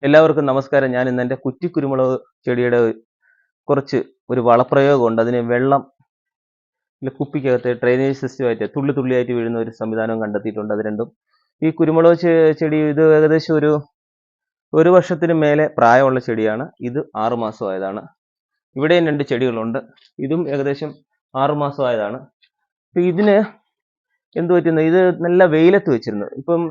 എല്ലാവർക്കും നമസ്കാരം. ഞാൻ ഇന്ന് എൻ്റെ കുറ്റിക്കുരുമുളക് ചെടിയുടെ ഒരു വളപ്രയോഗമുണ്ട്. അതിന് വെള്ളം കുപ്പിക്കകത്ത് ഡ്രെയിനേജ് സിസ്റ്റമായിട്ട് തുള്ളി തുള്ളിയായിട്ട് വീഴുന്ന ഒരു സംവിധാനം കണ്ടെത്തിയിട്ടുണ്ട്. അത് രണ്ടും ഈ കുരുമുളക് ചെടി ഇത് ഏകദേശം ഒരു വർഷത്തിന് മേലെ പ്രായമുള്ള ചെടിയാണ്. ഇത് 6 മാസമായതാണ്. ഇവിടെയും 2 ചെടികളുണ്ട്. ഇതും ഏകദേശം 6 മാസമായതാണ്. അപ്പം ഇതിന് എന്ത് പറ്റുന്നു, ഇത് നല്ല വെയിലത്ത് വെച്ചിരുന്നു. ഇപ്പം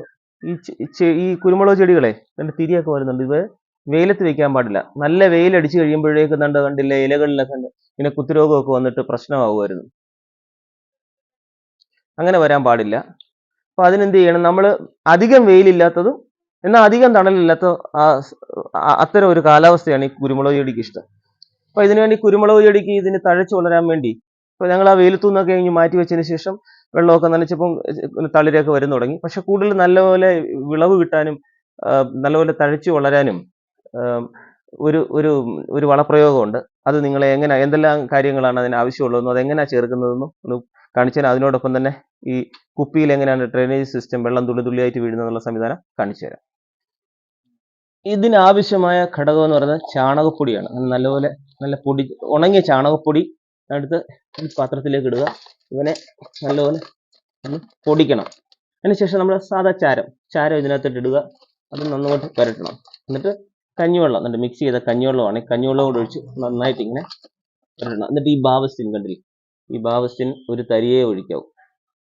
ഈ കുരുമുളക് ചെടികളെ നല്ല തിരിയൊക്കെ വരുന്നുണ്ട്. ഇത് വെയിലത്ത് വെക്കാൻ പാടില്ല. നല്ല വെയിലടിച്ച് കഴിയുമ്പോഴേക്ക് കണ്ടില്ല, ഇലകളിലൊക്കെ ഇങ്ങനെ കുത്തുരോഗമൊക്കെ വന്നിട്ട് പ്രശ്നമാകുമായിരുന്നു. അങ്ങനെ വരാൻ പാടില്ല. അപ്പൊ അതിനെന്ത് ചെയ്യണം, നമ്മൾ അധികം വെയിലില്ലാത്തതും എന്നാൽ അധികം തണലില്ലാത്ത അത്തരം ഒരു കാലാവസ്ഥയാണ് ഈ കുരുമുളക് ചെടിക്ക് ഇഷ്ടം. അപ്പൊ ഇതിനുവേണ്ടി കുരുമുളക് ചെടിക്ക് ഇതിന് തഴച്ചു വളരാൻ വേണ്ടി ഇപ്പൊ ഞങ്ങൾ ആ വെയിലത്തു നിന്നൊക്കെ കഴിഞ്ഞ് മാറ്റി വെച്ചതിന് ശേഷം വെള്ളമൊക്കെ നനച്ചപ്പം തളിരൊക്കെ വരും തുടങ്ങി. പക്ഷെ കൂടുതൽ നല്ലപോലെ വിളവ് കിട്ടാനും നല്ലപോലെ തഴച്ചു വളരാനും ഒരു ഒരു ഒരു വളപ്രയോഗമുണ്ട്. അത് നിങ്ങളെ എന്തെല്ലാം കാര്യങ്ങളാണ് അതിന് ആവശ്യമുള്ളതെന്നും അതെങ്ങനെയാണ് ചേർക്കുന്നതെന്നും ഒന്ന് കാണിച്ചു തരാം. അതിനോടൊപ്പം തന്നെ ഈ കുപ്പിയിൽ എങ്ങനെയാണ് ഡ്രെയിനേജ് സിസ്റ്റം വെള്ളം തുള്ളി തുള്ളിയായിട്ട് വീഴുന്നതെന്നുള്ള സംവിധാനം കാണിച്ചു തരാം. ഇതിനാവശ്യമായ ഘടകം എന്ന് പറയുന്നത് ചാണകപ്പൊടിയാണ്. നല്ല പൊടി, ഉണങ്ങിയ ചാണകപ്പൊടി എടുത്ത് ഈ പാത്രത്തിലേക്ക് ഇടുക. ഇവനെ നല്ലപോലെ ഒന്ന് പൊടിക്കണം. അതിനുശേഷം നമ്മൾ സാധാ ചാരം ഇതിനകത്തിട്ട് ഇടുക. അത് നന്നായിട്ട് പുരട്ടണം. എന്നിട്ട് കഞ്ഞിവെള്ളം, എന്നിട്ട് മിക്സ് ചെയ്ത കഞ്ഞിവെള്ളമാണ്. കഞ്ഞിവെള്ളം കൂടെ ഒഴിച്ച് നന്നായിട്ട് ഇങ്ങനെ പുരട്ടണം. എന്നിട്ട് ഈ ബാവസ്റ്റിൻ കണ്ടില്ലേ, ഈ ബാവസ്റ്റിൻ ഒരു തരിയെ ഒഴിക്കാവൂ.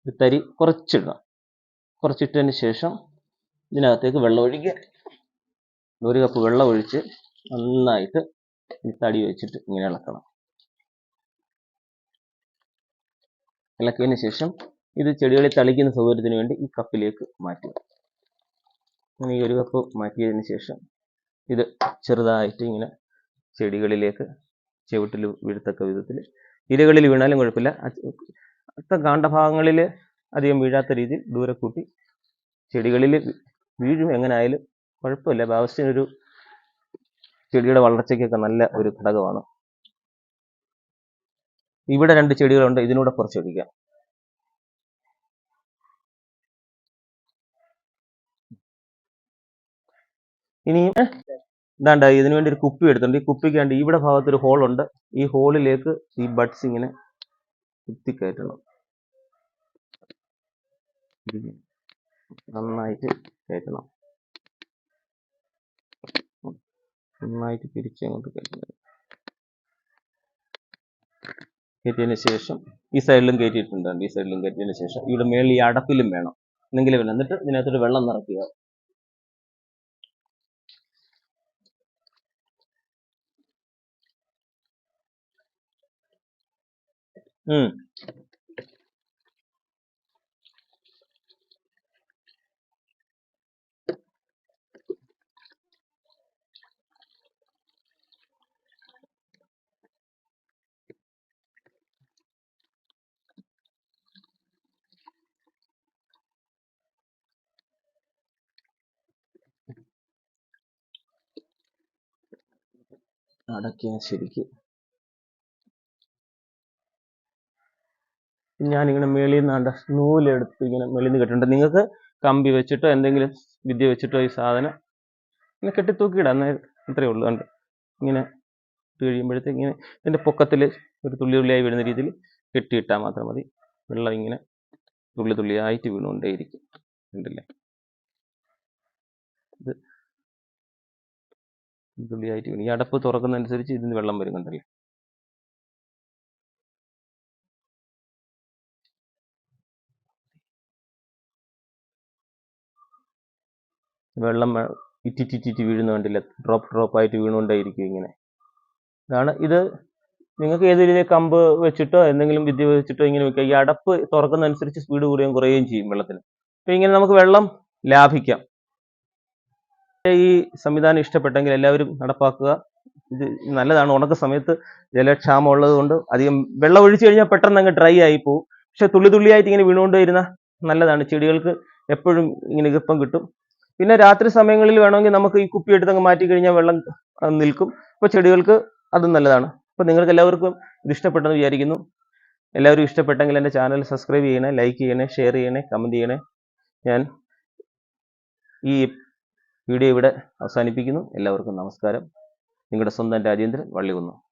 ഒരു തരി കുറച്ചിടണം. കുറച്ചിട്ടതിന് ശേഷം ഇതിനകത്തേക്ക് വെള്ളം ഒഴിക്കുക. 1 കപ്പ് വെള്ളം ഒഴിച്ച് നന്നായിട്ട് ഈ തടി വെച്ചിട്ട് ഇങ്ങനെ ഇളക്കണം. ഇളക്കിയതിന് ശേഷം ഇത് ചെടികളിൽ തളിക്കുന്ന സൗകര്യത്തിന് വേണ്ടി ഈ കപ്പിലേക്ക് മാറ്റുക. ഈ 1 കപ്പ് മാറ്റിയതിന് ശേഷം ഇത് ചെറുതായിട്ട് ഇങ്ങനെ ചെടികളിലേക്ക് ചുവട്ടിൽ വീഴത്തക്ക വിധത്തിൽ, ഇലകളിൽ വീണാലും കുഴപ്പമില്ല, കാണ്ഡഭാഗങ്ങളിൽ അധികം വീഴാത്ത രീതിയിൽ ദൂരെ കൂട്ടി ചെടികളിൽ വീഴും. എങ്ങനെയായാലും കുഴപ്പമില്ല. ബാവസ്റ്റിൻ ഒരു ചെടിയുടെ വളർച്ചയ്ക്കൊക്കെ നല്ല ഒരു ഘടകമാണ്. ഇവിടെ 2 ചെടികളുണ്ട്, ഇതിനൂടെ കുറച്ച് ഒഴിക്കാം. ഇനിയും ഇതാണ്ട് ഇതിനു വേണ്ടി ഒരു കുപ്പി എടുത്തിട്ടുണ്ട്. ഈ കുപ്പിക്ക് വേണ്ടി ഇവിടെ ഭാഗത്ത് ഒരു ഹോളുണ്ട്. ഈ ഹോളിലേക്ക് ഈ ബഡ്സ് ഇങ്ങനെ കുത്തിക്കയറ്റണം. നന്നായിട്ട് കയറ്റണം. നന്നായിട്ട് പിരിച്ചങ്ങോട്ട് കയറ്റണം. കയറ്റിയതിന് ശേഷം ഈ സൈഡിലും കയറ്റിയിട്ടുണ്ട്. ഈ സൈഡിലും കയറ്റിയതിന് ശേഷം ഇവിടെ മേളിൽ ഈ അടപ്പിലും വേണം, എന്നെങ്കിലും വേണം. എന്നിട്ട് ഇതിനകത്തൊരു വെള്ളം നിറയ്ക്കുക. അടയ്ക്കുക ശരിക്ക്. ഞാനിങ്ങനെ മേളിൽ നിന്ന് നൂലെടുത്ത് ഇങ്ങനെ മേളിൽ നിന്ന് കെട്ടിട്ടുണ്ട്. നിങ്ങൾക്ക് കമ്പി വെച്ചിട്ടോ എന്തെങ്കിലും വിദ്യ വെച്ചിട്ടോ ഈ സാധനം ഇങ്ങനെ കെട്ടിത്തൂക്കിയിടാം. അത്രയേ ഉള്ളൂ. കണ്ട് ഇങ്ങനെ ഇട്ട് കഴിയുമ്പോഴത്തേക്ക് ഇങ്ങനെ ഇതിൻ്റെ പൊക്കത്തിൽ ഒരു തുള്ളി തുള്ളിയായി വീഴുന്ന രീതിയിൽ കെട്ടിയിട്ടാൽ മാത്രം മതി. വെള്ളം ഇങ്ങനെ തുള്ളി തുള്ളിയായിട്ട് വീണുകൊണ്ടേയിരിക്കും. കണ്ടില്ലേ, ഇത് തുള്ളിയായിട്ട് വീണു. ഈ അടപ്പ് തുറക്കുന്നതനുസരിച്ച് ഇതിന് വെള്ളം വരും. കണ്ടല്ലേ, വെള്ളം ഇറ്റിറ്റിറ്റി വീഴുന്ന കണ്ടില്ല, ഡ്രോപ്പായിട്ട് വീണുകൊണ്ടേയിരിക്കും ഇങ്ങനെ. ഇതാണ് ഇത്. നിങ്ങൾക്ക് ഏത് രീതിയിൽ കമ്പ് വെച്ചിട്ടോ എന്തെങ്കിലും വിദ്യ വെച്ചിട്ടോ ഇങ്ങനെ വെക്കുക. ഈ അടപ്പ് തുറക്കുന്നതനുസരിച്ച് സ്പീഡ് കൂടുകയും കുറയുകയും ചെയ്യും വെള്ളത്തിന്. അപ്പം ഇങ്ങനെ നമുക്ക് വെള്ളം ലാഭിക്കാം. ഈ സംവിധാനം ഇഷ്ടപ്പെട്ടെങ്കിൽ എല്ലാവരും നടപ്പാക്കുക. ഇത് നല്ലതാണ്. ഉണക്ക സമയത്ത് ജലക്ഷാമം ഉള്ളത് കൊണ്ട് അധികം വെള്ളം ഒഴിച്ചു കഴിഞ്ഞാൽ പെട്ടെന്ന് അങ്ങ് ഡ്രൈ ആയി പോകും. പക്ഷെ തുള്ളി തുള്ളിയായിട്ട് ഇങ്ങനെ വീണുകൊണ്ട് വരുന്ന നല്ലതാണ്. ചെടികൾക്ക് എപ്പോഴും ഇങ്ങനെ ഈർപ്പം കിട്ടും. പിന്നെ രാത്രി സമയങ്ങളിൽ വേണമെങ്കിൽ നമുക്ക് ഈ കുപ്പി എടുത്തങ്ങ് മാറ്റി കഴിഞ്ഞാൽ വെള്ളം നിൽക്കും. അപ്പോൾ ചെടികൾക്ക് അതും നല്ലതാണ്. അപ്പോൾ നിങ്ങൾക്ക് എല്ലാവർക്കും ഇത് ഇഷ്ടപ്പെട്ടെന്ന് വിചാരിക്കുന്നു. എല്ലാവരും ഇഷ്ടപ്പെട്ടെങ്കിൽ എൻ്റെ ചാനൽ സബ്സ്ക്രൈബ് ചെയ്യണേ, ലൈക്ക് ചെയ്യണേ, ഷെയർ ചെയ്യണേ, കമൻറ്റ് ചെയ്യണേ. ഞാൻ ഈ വീഡിയോ ഇവിടെ അവസാനിപ്പിക്കുന്നു. എല്ലാവർക്കും നമസ്കാരം. നിങ്ങളുടെ സ്വന്തം രാജേന്ദ്രൻ വള്ളികുന്ന്.